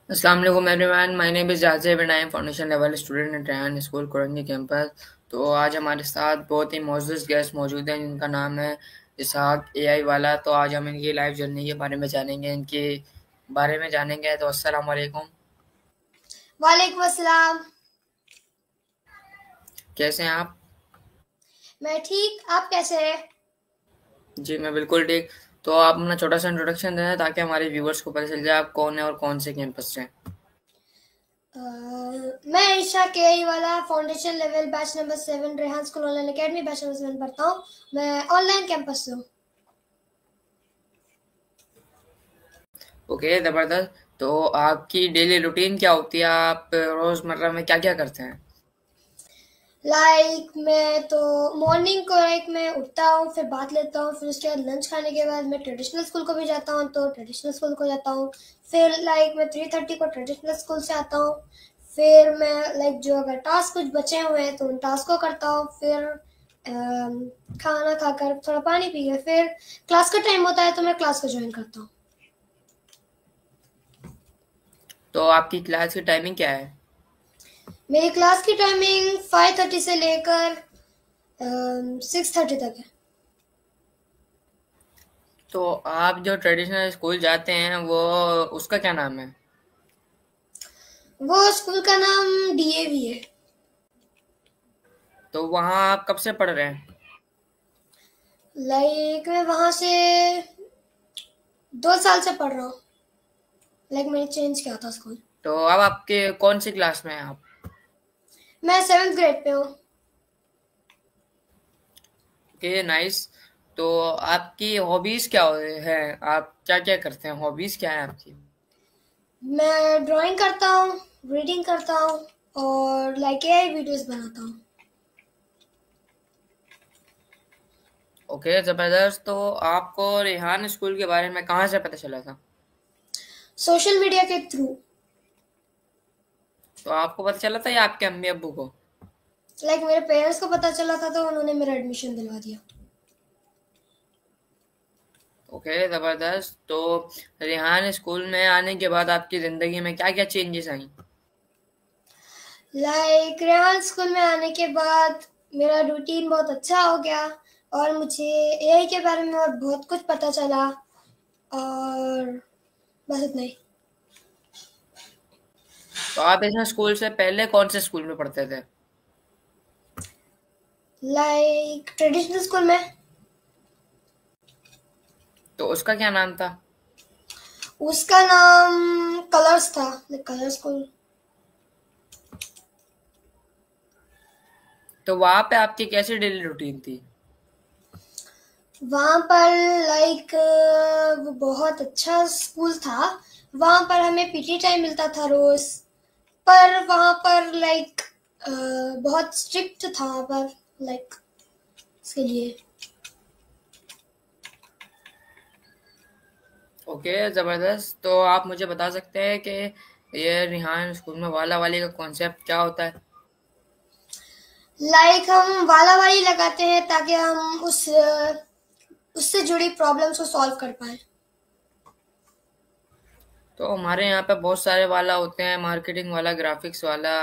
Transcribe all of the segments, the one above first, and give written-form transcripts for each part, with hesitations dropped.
अस्सलाम वालेकुम everyone, my name is Jazib and I am foundation level student at Rehan school Korangi campus. तो आज हमारे साथ बहुत ही मोअज़्ज़ज़ गेस्ट मौजूद हैं जिनका नाम है इसहाक एआई वाला। तो आज हम इनकी लाइफ जर्नी के बारे में जानेंगे, इनके बारे में जानेंगे। तो अस्सलाम वालेकुम, वालेकुम अस्सलाम। कैसे हैं आप? मैं ठीक, आप कैसे हैं? जी, मैं बिल्कुल ठीक। तो आप अपना छोटा सा इंट्रोडक्शन दें ताकि हमारे व्यूवर्स को पता चल जाए आप कौन है और कौन से कैंपस से हैं। मैं ईशा के ही वाला foundation level batch number 7 Rehan school online academy batch number 7 पढ़ता हूँ। मैं ऑनलाइन कैंपस से हूँ। ओके, ज़बरदस्त। तो आपकी डेली रूटीन क्या होती है? आप रोज़मर्रा में क्या क्या करते हैं? मैं तो मॉर्निंग को मैं उठता हूँ, फिर बात लेता हूँ, फिर उसके बाद लंच खाने के बाद मैं ट्रेडिशनल स्कूल को भी जाता हूँ, तो ट्रेडिशनल स्कूल को जाता हूँ। फिर मैं 3:30 को ट्रेडिशनल स्कूल से आता हूँ। फिर मैं जो अगर टास्क कुछ बचे हुए हैं तो उन टास्क को करता हूँ। फिर खाना खाकर थोड़ा पानी पी के फिर क्लास का टाइम होता है तो मैं क्लास को ज्वाइन करता हूँ। तो आपकी क्लास की टाइमिंग क्या है? मेरी क्लास की टाइमिंग 5:30 से लेकर 6:30 तक है। तो आप जो ट्रेडिशनल स्कूल जाते हैं वो उसका क्या नाम है? वो स्कूल का नाम डीएवी है। तो वहाँ आप कब से पढ़ रहे हैं? मैं वहां से 2 साल से पढ़ रहा हूँ। मैंने चेंज किया था स्कूल। तो अब आपके कौन सी क्लास में हैं आप? मैं 7th ग्रेड पे हूँ। Okay, nice. तो आपकी हॉबीज क्या है? आप क्या क्या करते हैं? हॉबीज क्या है आपकी? मैं ड्राइंग करता हूँ, रीडिंग करता हूँ और एआई वीडियोस बनाता हूँ। ओके, जबरदस्त। तो आपको रेहान स्कूल के बारे में कहाँ से पता चला था? सोशल मीडिया के थ्रू। तो आपको पता चला था या आपके अम्मी अब्बू को? मेरे पेरेंट्स को पता चला था तो उन्होंने मेरा एडमिशन दिलवा दिया। ओके, जबरदस्त। तो रेहान स्कूल में आने के बाद आपकी जिंदगी में क्या क्या चेंजेस आई? रेहान स्कूल में आने के बाद मेरा रूटीन बहुत अच्छा हो गया और मुझे एआई के बारे में और बहुत कुछ पता चला। और बस इतना ही। तो आप इस स्कूल से पहले कौन से स्कूल में पढ़ते थे? ट्रेडिशनल स्कूल में। तो उसका क्या नाम था? उसका नाम कलर्स था, कलर स्कूल। तो वहां पे आपकी कैसी डेली रूटीन थी? वहाँ पर वो बहुत अच्छा स्कूल था। वहाँ पर हमें पीटी टाइम मिलता था रोज। पर वहाँ पर बहुत स्ट्रिक्ट था वहाँ पर इसके लिए। ओके, जबरदस्त। तो आप मुझे बता सकते हैं कि ये रिहान स्कूल में वाला वाली का कॉन्सेप्ट क्या होता है? हम वाला वाली लगाते हैं ताकि हम उससे जुड़ी प्रॉब्लम्स को सॉल्व कर पाए। तो हमारे यहाँ पे बहुत सारे वाला होते हैं, मार्केटिंग वाला, ग्राफिक्स वाला।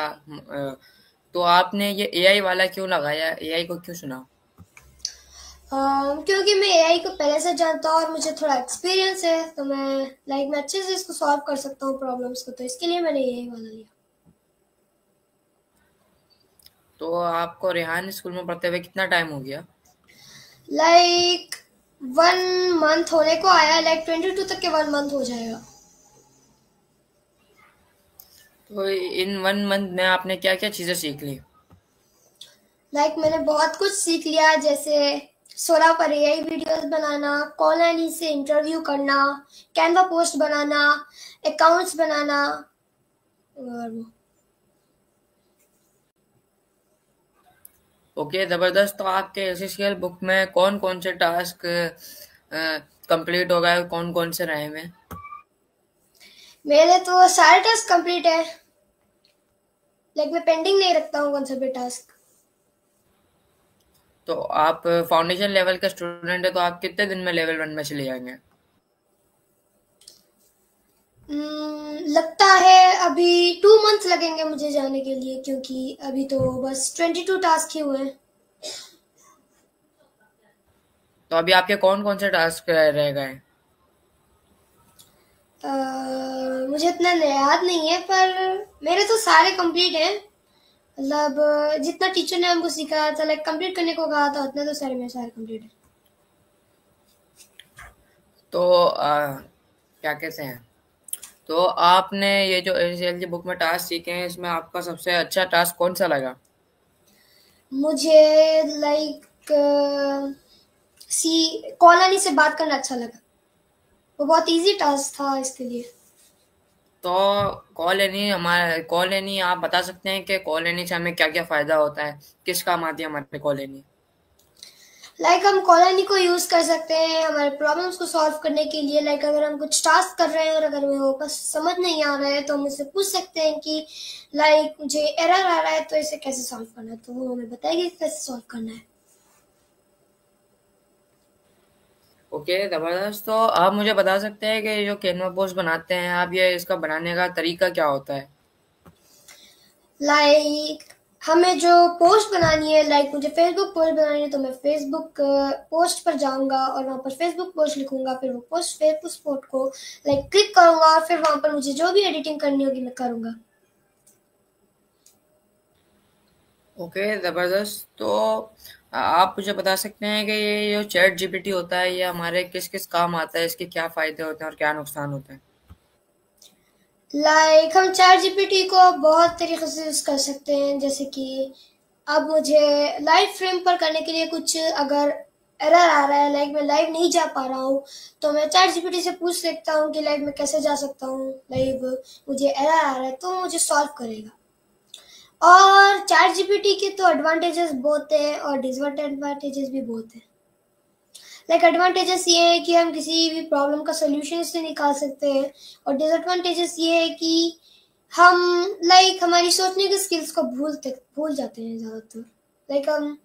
तो आपने ये एआई वाला क्यों लगाया? एआई को क्यों चुना? क्योंकि मैं एआई को पहले से जानता हूँ और मुझे थोड़ा एक्सपीरियंस है तो मैं अच्छे से इसको सॉल्व कर सकता हूँ प्रॉब्लम्स को, तो इसके लिए मैंने एआई वाला लिया। तो आपको रेहान स्कूल में पढ़ते हुए कितना टाइम हो गया? लाइक 1 मंथ होने को आया, 22 तक के 1 मंथ हो जाएगा। तो इन 1 मंथ में आपने क्या क्या चीजें सीख ली? मैंने बहुत कुछ सीख लिया, जैसे सोरा पर AI videos banana, call and से इंटरव्यू करना, कैनवा पोस्ट बनाना, अकाउंट्स बनाना और ओके, जबरदस्त। तो आपके एसएससीएल बुक में कौन कौन से टास्क कंप्लीट हो गए, कौन कौन से रहे हैं? मेरे तो सारे टास्क कंप्लीट है। मैं पेंडिंग नहीं रखता हूँ कौन सा भी टास्क। तो आप फाउंडेशन लेवल का स्टूडेंट है, तो आप कितने दिन में लेवल 1 में चले जाएंगे? लगता है अभी 2 मंथ लगेंगे मुझे जाने के लिए, क्योंकि अभी तो बस 22 टास्क ही हुए हैं। तो अभी आपके कौन कौन से टास्क रह गए? मुझे इतना याद नहीं है, पर मेरे तो सारे कंप्लीट हैं। मतलब जितना टीचर ने हमको सिखाया था, लाइक कंप्लीट करने को कहा था, उतना तो सारे मेरे सारे कंप्लीट है। तो क्या कहते हैं, तो आपने ये जो एसएसएलसी बुक में टास्क सीखे हैं, इसमें आपका सबसे अच्छा टास्क कौन सा लगा? मुझे लाइक सी कॉलोनी से बात करना अच्छा लगा। वो बहुत इजी टास्क था इसके लिए। तो कॉल एनी आप बता सकते हैं कि कॉल एनी से हमें क्या क्या फायदा होता है, किस काम आती है हमारे कॉल एनी? लाइक हम कॉलोनी को यूज कर सकते हैं हमारे प्रॉब्लम्स को सॉल्व करने के लिए। लाइक अगर हम कुछ टास्क कर रहे हैं और अगर हमें वो बस समझ नहीं आ रहा है, तो हम उससे पूछ सकते हैं कि लाइक मुझे एरर आ रहा है, तो इसे कैसे सॉल्व करना है, तो वो हमें बताएगी कि कैसे सॉल्व करना है। ओके, जबरदस्त। तो आप मुझे बता सकते हैं कि ये जो कैनवा पोस्ट बनाते हैं आप, ये इसका बनाने का तरीका क्या होता है? लाइक हमें जो पोस्ट बनानी है, लाइक मुझे फेसबुक पोस्ट बनानी है, तो मैं फेसबुक पोस्ट पर जाऊंगा और वहां पर फेसबुक पोस्ट लिखूंगा। फिर वो पोस्ट फेसबुक पोस्ट को लाइक क्लिक करूंगा और फिर वहां पर मुझे जो भी एडिटिंग करनी होगी मैं करूंगा। ओके, जबरदस्त। तो आप मुझे बता सकते हैं कि ये जो चैट जीपीटी होता है, ये हमारे किस किस काम आता है, इसके क्या फायदे होते हैं और क्या नुकसान होते हैं? लाइक हम चैट जीपीटी को बहुत तरीके से यूज कर सकते हैं, जैसे कि अब मुझे लाइव फ्रेम पर करने के लिए कुछ अगर एरर आ रहा है, लाइक मैं लाइव नहीं जा पा रहा हूँ, तो मैं चैट जीपीटी से पूछ सकता हूँ कि लाइव मैं कैसे जा सकता हूँ, लाइव मुझे एरर आ रहा है, तो वो मुझे सॉल्व करेगा। और चैट जीपीटी के तो एडवांटेजेस बहुत है और डिसएडवांटेजेस भी बहुत है। लाइक एडवांटेजेस ये है कि हम किसी भी प्रॉब्लम का सोल्यूशन इससे निकाल सकते हैं, और डिसएडवांटेजेस ये है कि हम लाइक हमारी सोचने की स्किल्स को भूल जाते हैं ज़्यादातर। लाइक हम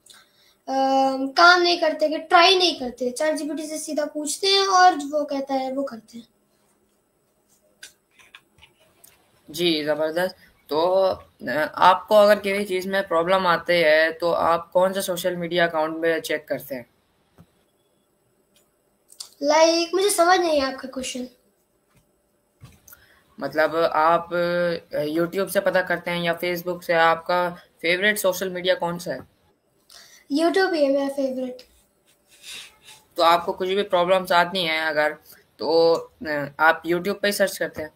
काम नहीं करते, कि ट्राई नहीं करते, चैट जीपीटी से सीधा पूछते हैं और वो कहता है वो करते हैं। जी, जबरदस्त। तो आपको अगर किसी चीज़ में प्रॉब्लम आती है, तो आप कौन सा सोशल मीडिया अकाउंट में चेक करते हैं? लाइक मुझे समझ नहीं है आपका क्वेश्चन। मतलब आप यूट्यूब से पता करते हैं या फेसबुक से? आपका फेवरेट सोशल मीडिया कौन सा है? यूट्यूब ही है मेरा फेवरेट। तो आपको कुछ भी प्रॉब्लम्स आती हैं अगर, तो आप यूट्यूब पे ही सर्च करते हैं?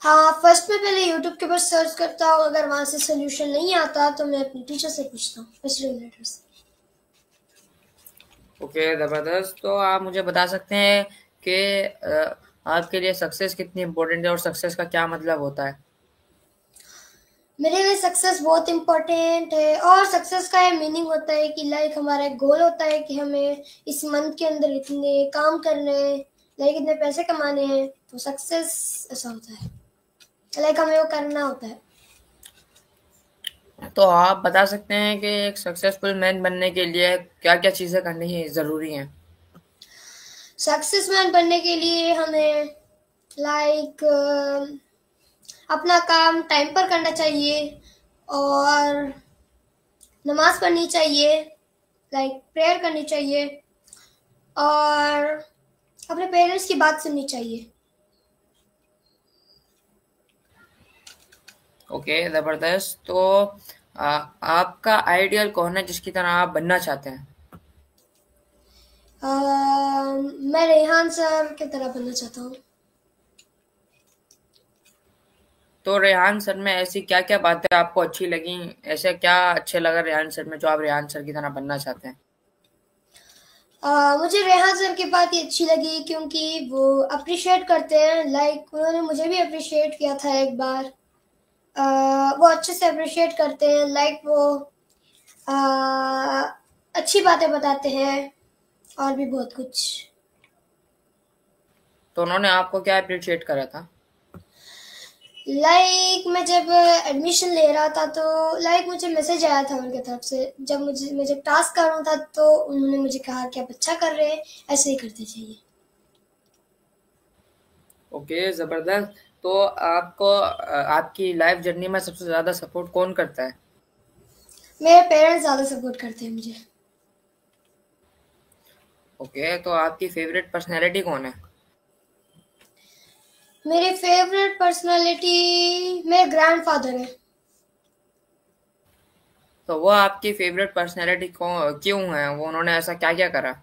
हाँ, फर्स्ट में पहले यूट्यूब के ऊपर सर्च करता हूँ, अगर वहां से सोल्यूशन नहीं आता तो मैं अपनी टीचर से पूछता हूँ, फैसिलिटेटर से। ओके, ज़बरदस्त। तो आप मुझे बता सकते हैं कि आपके लिए सक्सेस कितनी इम्पोर्टेंट है और सक्सेस का क्या मतलब होता है? मेरे लिए सक्सेस बहुत इम्पोर्टेंट है, और सक्सेस का ये मीनिंग होता है कि लाइक हमारा एक गोल होता है कि हमें इस मंथ के अंदर इतने काम करने हैं, लाइक इतने पैसे कमाने हैं, तो सक्सेस ऐसा होता है, लाइक हमें वो करना होता है। तो आप बता सकते हैं कि एक सक्सेसफुल मैन बनने के लिए क्या-क्या चीज़ें करनी ज़रूरी हैं? सक्सेसमैन बनने के लिए हमें लाइक अपना काम टाइम पर करना चाहिए, और नमाज पढ़नी चाहिए, लाइक प्रेयर करनी चाहिए, और अपने पेरेंट्स की बात सुननी चाहिए। ओके, ज़बरदस्त। तो आपका आइडियल कौन है जिसकी तरह आप बनना चाहते हैं? मैं रेहान सर की तरह बनना चाहता हूँ। तो रेहान सर में ऐसी क्या-क्या बातें आपको अच्छी लगीं? ऐसा क्या अच्छे लगा रेहान सर में जो आप रेहान सर की तरह बनना चाहते हैं? मुझे रेहान सर की बात ये अच्छी लगी क्योंकि वो अप्रिशिएट करते हैं, लाइक उन्होंने मुझे भी अप्रिशिएट किया था एक बार। वो अच्छे से अप्रिशिएट करते हैं, लाइक वो अच्छी बातें बताते हैं, और भी बहुत कुछ। तो उन्होंने आपको क्या अप्रिशिएट करा था? लाइक मैं जब एडमिशन ले रहा था, तो लाइक मुझे मैसेज आया था उनकी तरफ से, जब मैं जब टास्क कर रहा था, तो उन्होंने मुझे कहा कि आप अच्छा कर रहे हैं, ऐसे ही करते चाहिए। ओके, ज़बरदस्त। तो आपको आपकी लाइफ जर्नी में सबसे ज़्यादा सपोर्ट कौन करता है? मेरे पेरेंट्स ज़्यादा सपोर्ट करते हैं मुझे। ओके, तो आपकी फेवरेट पर्सनैलिटी कौन है? मेरी फेवरेट पर्सनालिटी मेरे ग्रैंडफादर है। तो वो आपकी फेवरेट पर्सनैलिटी क्यों है? वो उन्होंने ऐसा क्या-क्या करा?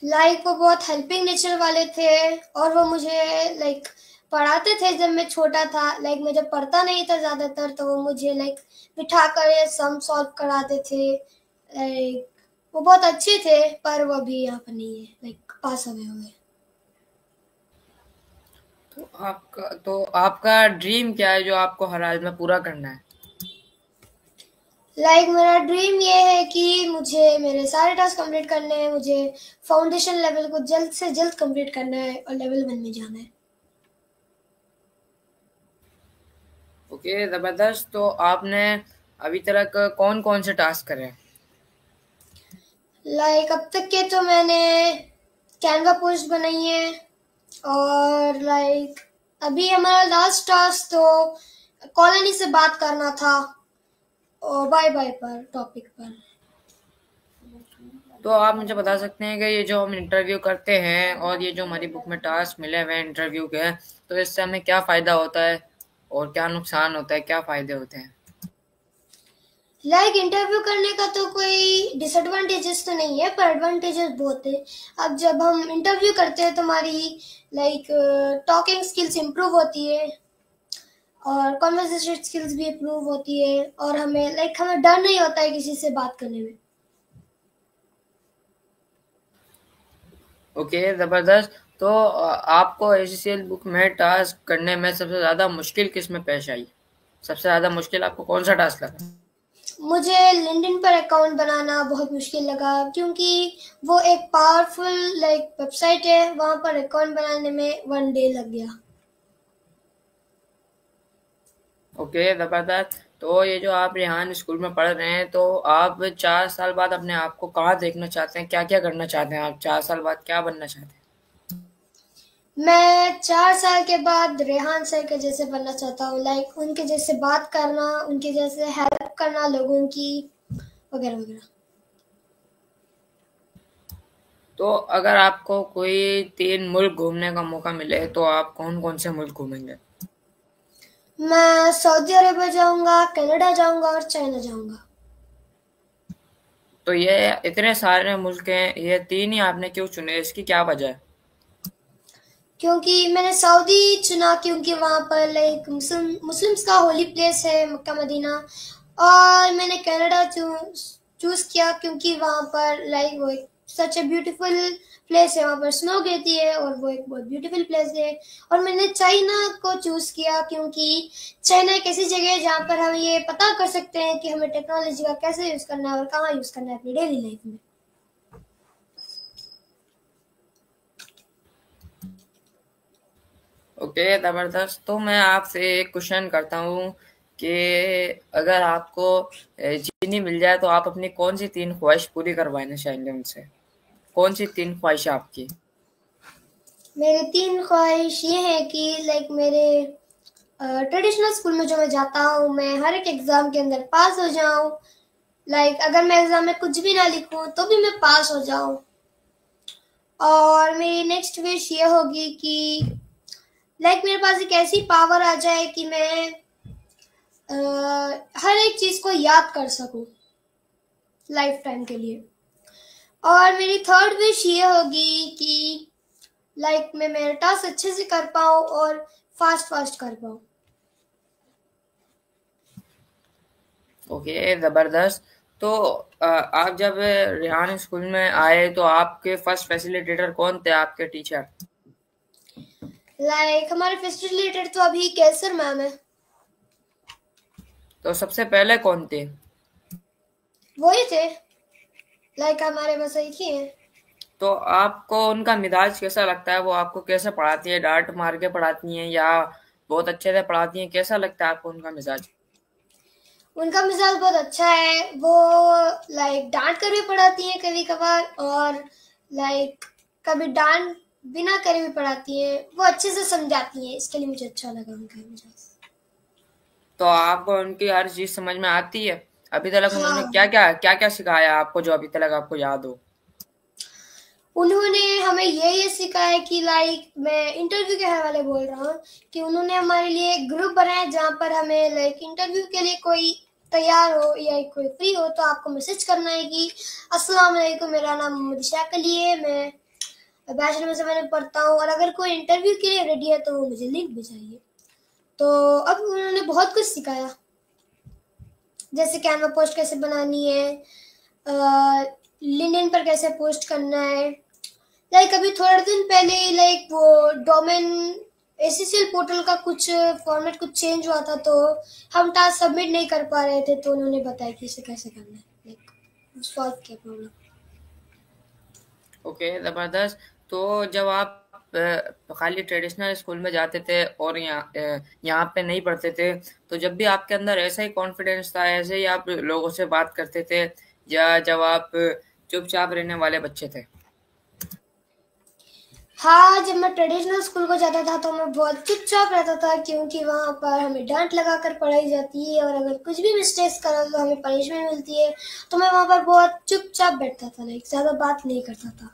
लाइक वो बहुत हेल्पिंग नेचर वाले थे और वो मुझे लाइक पढ़ाते थे जब मैं छोटा था। लाइक मैं जब पढ़ता नहीं था ज़्यादातर तो वो मुझे लाइक बिठा कर ये सम सॉल्व कराते थे। लाइक वो बहुत अच्छे थे पर वो अभी यहाँ पर नहीं है, लाइक पास अवे हो गए। तो आपका ड्रीम क्या है जो आपको हर हाल में पूरा करना है? लाइक मेरा ड्रीम ये है कि मुझे मेरे सारे टास्क कंप्लीट करने हैं। मुझे फाउंडेशन लेवल को जल्द से जल्द कंप्लीट करना है और लेवल 1 में जाना है। ओके, ज़बरदस्त। तो आपने अभी तक कौन-कौन से टास्क करे हैं? लाइक अब तक के तो मैंने कैनवा पोस्ट बनाई है और लाइक अभी हमारा लास्ट टास्क तो कॉलोनी से बात करना था और बाय बाय पर टॉपिक पर। तो आप मुझे बता सकते हैं कि ये जो हम इंटरव्यू करते हैं और ये जो हमारी बुक में टास्क मिले हुए हैं इंटरव्यू के, तो इससे हमें क्या फ़ायदा होता है और क्या नुकसान होता है, क्या फ़ायदे होते हैं? लाइक इंटरव्यू करने का तो कोई डिसएडवांटेजेस तो नहीं है पर एडवांटेजेस बहुत है। अब जब हम इंटरव्यू करते हैं तो हमारी लाइक टॉकिंग स्किल्स इम्प्रूव होती है और कॉन्वर्सेशन स्किल्स भी इम्प्रूव होती है और हमें डर नहीं होता है किसी से बात करने में। ओके, ज़बरदस्त। तो आपको एचसीएल बुक में टास्क करने में सबसे ज़्यादा मुश्किल किस में पेश आई? सबसे ज़्यादा मुश्किल आपको कौन सा टास्क लगा? मुझे लिंक्डइन पर अकाउंट बनाना बहुत मुश्किल लगा क्योंकि वो एक पावरफुल लाइक वेबसाइट है। वहाँ पर अकाउंट बनाने में 1 डे लग गया। ओके, ज़बरदस्त। तो ये जो आप रेहान स्कूल में पढ़ रहे हैं, तो आप 4 साल बाद अपने आप को कहाँ देखना चाहते हैं? क्या-क्या करना चाहते हैं आप? 4 साल बाद क्या बनना चाहते हैं? मैं 4 साल के बाद रेहान सर के जैसे बनना चाहता हूँ। लाइक उनके जैसे बात करना, उनके जैसे हेल्प करना लोगों की, वगैरह वगैरह। तो अगर आपको कोई 3 मुल्क घूमने का मौका मिले, तो आप कौन-कौन से मुल्क घूमेंगे? मैं सऊदी अरेबिया जाऊंगा, कनाडा जाऊंगा और चाइना जाऊंगा। तो ये इतने सारे मुल्क हैं, ये 3 ही आपने क्यों चुने? इसकी क्या वजह है? क्योंकि मैंने सऊदी चुना क्योंकि वहाँ पर लाइक मुस्लिम्स का होली प्लेस है मक्का मदीना। और मैंने कनाडा चूज किया क्योंकि वहाँ पर लाइक वो एक सच ए ब्यूटीफुल प्लेस है। वहाँ पर स्नो गिरती है और वो एक बहुत ब्यूटीफुल प्लेस है। और मैंने चाइना को चूज किया क्योंकि चाइना एक ऐसी जगह है जहाँ पर हम ये पता कर सकते हैं कि हमें टेक्नोलॉजी का कैसे यूज करना है और कहाँ यूज करना है अपनी डेली लाइफ में। ओके, ज़बरदस्त। तो मैं आपसे एक क्वेश्चन करता हूँ कि अगर आपको जीनी मिल जाए, तो आप अपनी कौन-सी 3 ख्वाहिश पूरी करवाना चाहेंगे उनसे? कौन-सी 3 ख्वाहिश आपकी? मेरी 3 ख्वाहिश ये है कि लाइक मेरे ट्रेडिशनल स्कूल में जो मैं जाता हूँ मैं हर एक एग्ज़ाम के अंदर पास हो जाऊँ। लाइक अगर मैं एग्ज़ाम में कुछ भी ना लिखूँ तो भी मैं पास हो जाऊँ। और मेरी नेक्स्ट विश ये होगी कि लाइक मेरे पास एक ऐसी पावर आ जाए कि मैं हर एक चीज़ को याद कर सकूँ लाइफ टाइम के लिए। और मेरी थर्ड विश ये होगी कि लाइक मैं मेरा टास्क अच्छे से कर पाऊँ और फास्ट फास्ट कर पाऊँ। ओके, ज़बरदस्त। तो आप जब रेहान स्कूल में आए, तो आपके फर्स्ट फैसिलिटेटर कौन थे, आपके टीचर? लाइक हमारे फैसिलिटेटर तो अभी कैसर मैम है। तो सबसे पहले कौन थे? वही थे। लाइक हमारे बस एक ही है। तो आपको उनका मिजाज कैसा लगता है? वो आपको कैसे पढ़ाती है? डांट मार के पढ़ाती हैं या बहुत अच्छे से पढ़ाती हैं? कैसा लगता है आपको उनका मिजाज? उनका मिजाज बहुत अच्छा है। वो लाइक डांट कर भी पढ़ाती हैं कभी कभार और लाइक कभी डांट बिना करे भी पढ़ाती हैं, वो अच्छे से समझाती हैं, इसके लिए मुझे अच्छा लगा उनका मुझे। तो आपको उनकी हर चीज समझ में आती है? अभी तक उन्होंने हाँ, क्या क्या सिखाया आपको जो अभी तक आपको याद हो? उन्होंने हमें ये सिखाया कि लाइक मैं इंटरव्यू के हवाले बोल रहा हूँ कि उन्होंने हमारे लिए एक ग्रुप बनाया जहाँ पर हमें लाइक इंटरव्यू के लिए कोई तैयार हो या कोई फ्री हो तो आपको मैसेज करना है कि अस्सलाम वालेकुम, मेरा नाम मोहम्मद इशाक अली है, मैं बैचलर में पढ़ता हूँ और अगर कोई इंटरव्यू के लिए रेडी है तो वो मुझे लिंक भेजाइए। तो अब उन्होंने बहुत कुछ सिखाया, जैसे कैनवा पोस्ट कैसे बनानी है, लिंक्डइन पर कैसे पोस्ट करना है। लाइक अभी थोड़े दिन पहले लाइक वो डोमेन एसएसएल पोर्टल का कुछ फॉर्मेट कुछ चेंज हुआ था, तो हम टास्क सबमिट नहीं कर पा रहे थे, तो उन्होंने बताया कि इसे कैसे करना है, लाइक सॉल्व किया प्रॉब्लम। ओके, जबरदस्त। तो जब आप खाली ट्रेडिशनल स्कूल में जाते थे और यहाँ पे नहीं पढ़ते थे, तो जब भी आपके अंदर ऐसा ही कॉन्फिडेंस था, ऐसे ही आप लोगों से बात करते थे, या जब आप चुपचाप रहने वाले बच्चे थे? हाँ, जब मैं ट्रेडिशनल स्कूल को जाता था तो मैं बहुत चुपचाप रहता था, क्योंकि वहाँ पर हमें डांट लगा कर पढ़ाई जाती है और अगर कुछ भी मिस्टेक्स करो तो हमें पनिशमेंट मिलती है। तो मैं वहाँ पर बहुत चुपचाप बैठता था, लाइक ज़्यादा बात नहीं करता था।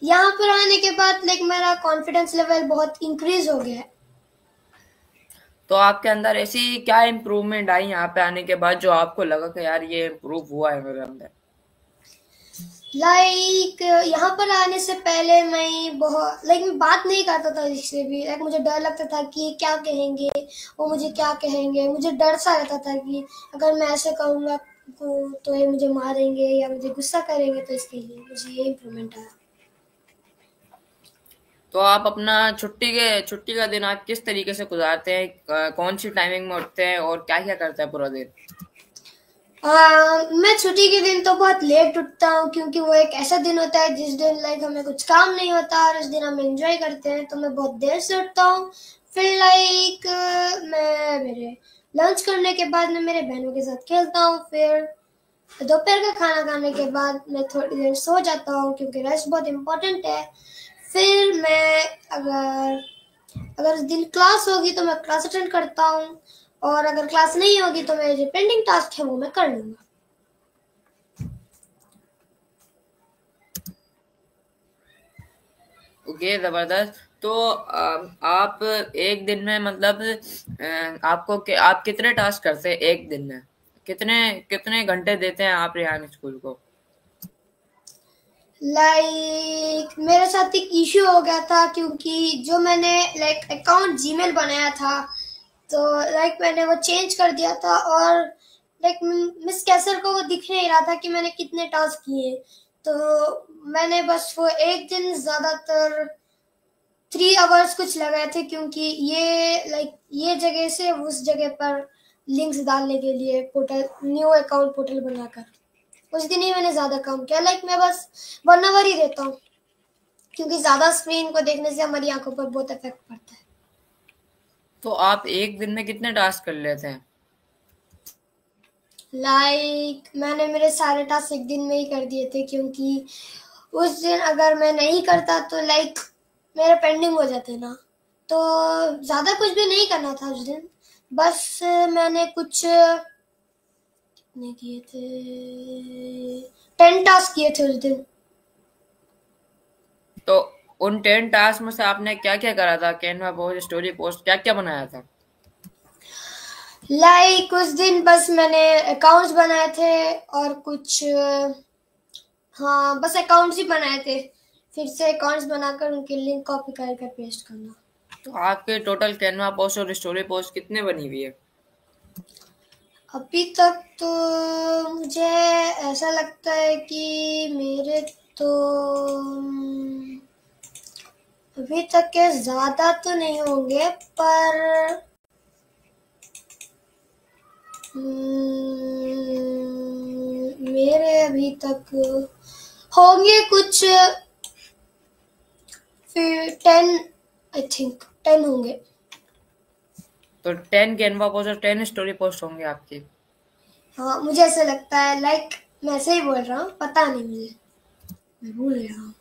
यहाँ पर आने के बाद लाइक मेरा कॉन्फिडेंस लेवल बहुत इंक्रीज हो गया है। तो आपके अंदर ऐसी क्या इम्प्रूवमेंट आई यहाँ पे आने के बाद जो आपको लगा कि यार ये इम्प्रूव हुआ है मेरे अंदर? लाइक यहाँ पर आने से पहले मैं बहुत लाइक मैं बात नहीं करता था जिससे भी, लाइक मुझे डर लगता था कि क्या कहेंगे, वो मुझे क्या कहेंगे, मुझे डर सा रहता था कि अगर मैं ऐसे कहूँगा तो ये मुझे मारेंगे या मुझे गुस्सा करेंगे, तो इसके लिए मुझे ये इम्प्रूवमेंट आया। तो आप अपना छुट्टी का दिन आप किस तरीके से गुजारते हैं? कौन सी टाइमिंग में उठते हैं और क्या क्या करते हैं पूरा दिन? मैं छुट्टी के दिन तो बहुत लेट उठता हूँ, क्योंकि वो एक ऐसा दिन होता है जिस दिन लाइक हमें कुछ काम नहीं होता और उस दिन हम एंजॉय करते हैं, तो मैं बहुत देर से उठता हूँ। फिर लाइक मैं मेरे लंच करने के बाद मैं मेरे बहनों के साथ खेलता हूँ। फिर दोपहर का खाना खाने के बाद मैं थोड़ी देर सो जाता हूँ, क्योंकि रेस्ट बहुत इम्पोर्टेंट है। फिर मैं अगर अगर उस दिन क्लास होगी तो मैं क्लास अटेंड करता हूँ, और अगर क्लास नहीं होगी तो मेरे जो पेंडिंग टास्क है वो मैं कर लूँगा। ओके, जबरदस्त। तो आप एक दिन में मतलब आप कितने टास्क करते हैं एक दिन में? कितने कितने घंटे देते हैं आप रेहान स्कूल को? लाइक मेरे साथ एक इश्यू हो गया था, क्योंकि जो मैंने लाइक अकाउंट जीमेल बनाया था, तो लाइक मैंने वो चेंज कर दिया था और लाइक मिस कैसर को वो दिख नहीं रहा था कि मैंने कितने टास्क किए। तो मैंने बस वो एक दिन ज़्यादातर 3 आवर्स कुछ लगाए थे, क्योंकि ये जगह से उस जगह पर लिंक्स डालने के लिए पोर्टल न्यू अकाउंट पोर्टल बनाकर उस दिन ही मैंने ज़्यादा काम किया। लाइक मैं बस 1 आवर ही देता हूँ, क्योंकि ज़्यादा स्क्रीन को देखने से हमारी आंखों पर बहुत इफेक्ट पड़ता है। तो आप एक दिन में कितने टास्क कर लेते हैं? लाइक मैंने मेरे सारे टास्क एक दिन में ही कर दिए थे, क्योंकि उस दिन अगर मैं नहीं करता तो लाइक मेरे पेंडिंग हो जाते ना। तो ज़्यादा कुछ भी नहीं करना था उस दिन, बस मैंने कुछ कितने किए थे, 10 टास्क किए थे उस दिन। तो उन 10 टास्क में से आपने क्या क्या करा था? कैनवा पोस्ट, स्टोरी पोस्ट, क्या क्या बनाया था? लाइक उस दिन बस मैंने अकाउंट्स बनाए थे और कुछ, हाँ बस अकाउंट्स ही बनाए थे। फिर से अकाउंट्स बनाकर उनके लिंक कॉपी कर कर पेस्ट करना। तो आपके टोटल कैनवा पोस्ट और स्टोरी पोस्ट कितने बनी हुई है? अभी तक तो मुझे ऐसा लगता है कि मेरे तो अभी तक के ज़्यादा तो नहीं होंगे, पर मेरे अभी तक होंगे कुछ, फिर 10, आई थिंक 10 होंगे। तो 10 कैनवा पोस्ट और 10 स्टोरी पोस्ट होंगे आपकी। हाँ मुझे ऐसा लगता है, लाइक मैं ऐसे ही बोल रहा हूँ, पता नहीं मुझे, मैं भूल गया हूँ।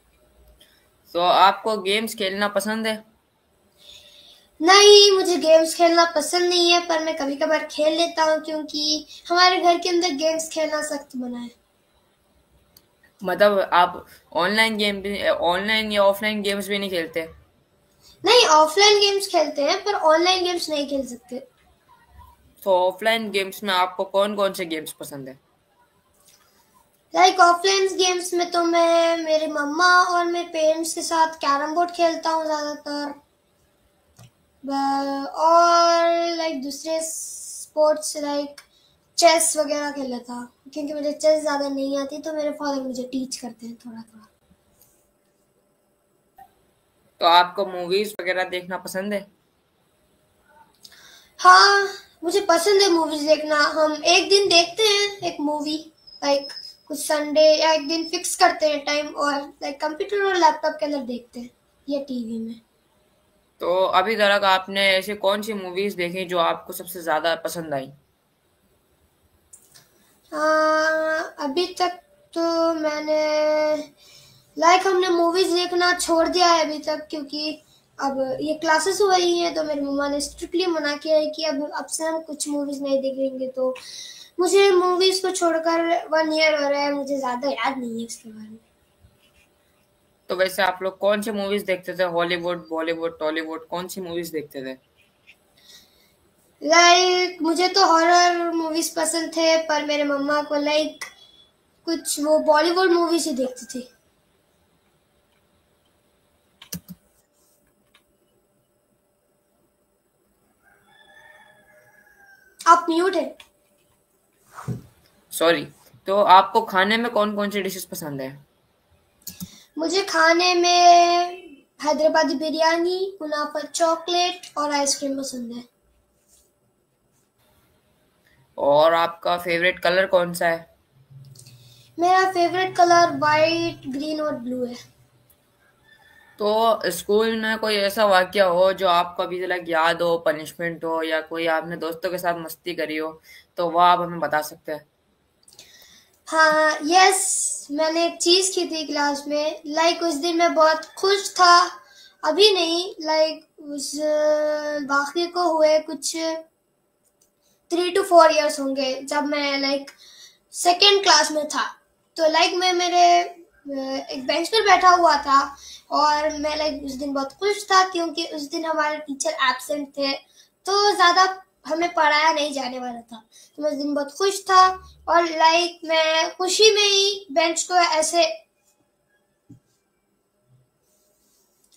तो आपको गेम्स खेलना पसंद है? नहीं, मुझे गेम्स खेलना पसंद नहीं है, पर मैं कभी कभार खेल लेता हूँ क्योंकि हमारे घर के अंदर गेम्स खेलना सख्त मना है। मतलब आप ऑनलाइन गेम भी, ऑनलाइन या ऑफलाइन गेम्स भी नहीं खेलते? नहीं, ऑफलाइन गेम्स खेलते हैं पर ऑनलाइन गेम्स नहीं खेल सकते। तो ऑफलाइन गेम्स में आपको कौन कौन से गेम्स पसंद है? लाइक ऑफलाइन गेम्स में तो मैं मेरे मम्मा और मेरे पेरेंट्स के साथ कैरम बोर्ड खेलता हूँ ज़्यादातर। और लाइक दूसरे स्पोर्ट्स लाइक चेस वगैरह खेल लेता हूँ, क्योंकि मुझे चेस ज़्यादा नहीं आती तो मेरे फादर मुझे टीच करते हैं थोड़ा थोड़ा। तो आपको मूवीज वगैरह देखना पसंद है? हाँ, मुझे पसंद है मूवीज देखना। हम एक दिन देखते हैं एक मूवी, लाइक कुछ संडे या एक दिन फिक्स करते हैं टाइम, और लाइक कंप्यूटर और लैपटॉप के अंदर देखते हैं या टीवी में। तो अभी तक आपने ऐसी कौन सी मूवीज देखी जो आपको सबसे ज्यादा पसंद आई? अभी तक तो मैंने लाइक हमने मूवीज देखना छोड़ दिया है अभी तक, क्योंकि अब ये क्लासेस हो रही हैं तो मेरी मम्मा ने स्ट्रिक्टली मना किया है कि अब से हम कुछ मूवीज नहीं देखेंगे। तो मुझे मूवीज को छोड़कर 1 ईयर हो रहा है, मुझे ज्यादा याद नहीं है इसके बारे में। तो वैसे आप लोग कौन सी मूवीज देखते थे? हॉलीवुड, बॉलीवुड, टॉलीवुड, कौन सी मूवीज देखते थे? लाइक मुझे तो हॉरर मूवीज पसंद थे, पर मेरे मम्मा को लाइक कुछ वो बॉलीवुड मूवीज ही देखती थी। आप म्यूट है। सॉरी। तो आपको खाने में कौन कौन सी डिशेस पसंद है? मुझे खाने में हैदराबादी बिरयानी, कुनाफा चॉकलेट और आइसक्रीम पसंद है। और आपका फेवरेट कलर कौन सा है? मेरा फेवरेट कलर वाइट, ग्रीन और ब्लू है। तो स्कूल में कोई ऐसा वाकया हो जो आपको अभी तक याद हो, पनिशमेंट हो, या कोई आपने दोस्तों के साथ मस्ती करी हो, तो वह आप हमें बता सकते हैं? हाँ, यस, मैंने एक चीज की थी क्लास में। लाइक उस दिन मैं बहुत खुश था। अभी नहीं, लाइक उस वाकये को हुए कुछ 3 to 4 years होंगे, जब मैं लाइक सेकेंड क्लास में था। तो लाइक मैं मेरे एक बेंच पर बैठा हुआ था, और मैं लाइक उस दिन बहुत खुश था क्योंकि उस दिन हमारे टीचर एब्सेंट थे, तो ज्यादा हमें पढ़ाया नहीं जाने वाला था। तो मैं उस दिन बहुत खुश था, और लाइक मैं खुशी में ही बेंच को ऐसे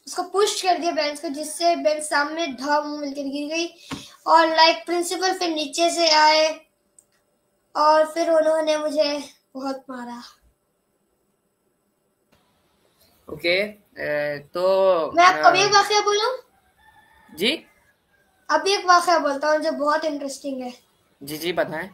उसको पुश कर दिया बेंच को, जिससे बेंच सामने धम मिलकर गिर गई। और लाइक प्रिंसिपल फिर नीचे से आए और फिर उन्होंने मुझे बहुत मारा। ओके। तो मैं आपको अभी एक अ, वाकया बोलूं? जी। अभी एक वाकया बोलता हूँ जो बहुत इंटरेस्टिंग है। जी जी, बताएं।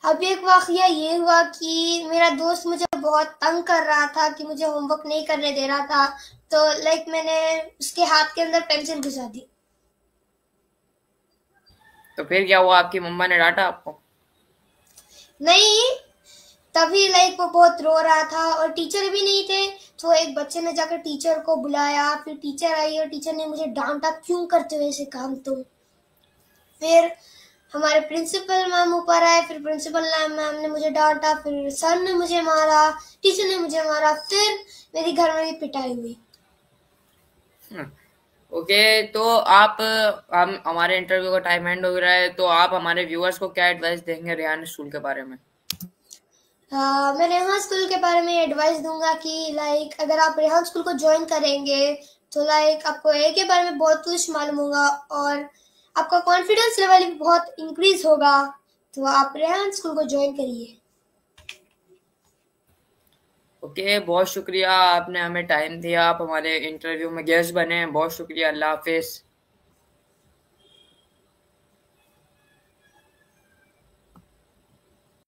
अभी एक वाकया ये हुआ कि मेरा दोस्त मुझे बहुत तंग कर रहा था कि मुझे होमवर्क नहीं करने दे रहा था। तो लाइक मैंने उसके हाथ के अंदर पेंसिल घुसा दी। तो फिर क्या हुआ? आपकी मम्मा ने डांटा आपको? नहीं, तभी लाइक वो बहुत रो रहा था और टीचर भी नहीं थे। तो एक बच्चे ने जाकर टीचर को बुलाया, फिर टीचर आई और टीचर ने मुझे डांटा, क्यों करते हो ऐसे काम तुम। फिर हमारे प्रिंसिपल मैम ऊपर आए, फिर प्रिंसिपल मैम ने मुझे डांटा, फिर सर ने मुझे मारा, टीचर ने मुझे मारा, फिर मेरी घर में भी पिटाई हुई। हम्म, ओके। तो आप, हम हमारे इंटरव्यू का टाइम एंड हो रहा है, तो आप हमारे व्यूअर्स को क्या एडवाइस देंगे रेहान स्कूल के बारे में? मैं रेहान स्कूल के बारे में एडवाइस दूंगा कि लाइक अगर आप रेहान स्कूल को ज्वाइन करेंगे तो लाइक आपको ए के बारे में बहुत कुछ मालूम होगा, और आपका कॉन्फिडेंस लेवल भी बहुत इंक्रीज होगा। तो आप रेहान स्कूल को ज्वाइन करिए। ओके, बहुत शुक्रिया, आपने हमें टाइम दिया, आप हमारे इंटरव्यू में गेस्ट बने, बहुत शुक्रिया। अल्लाह हाफिज।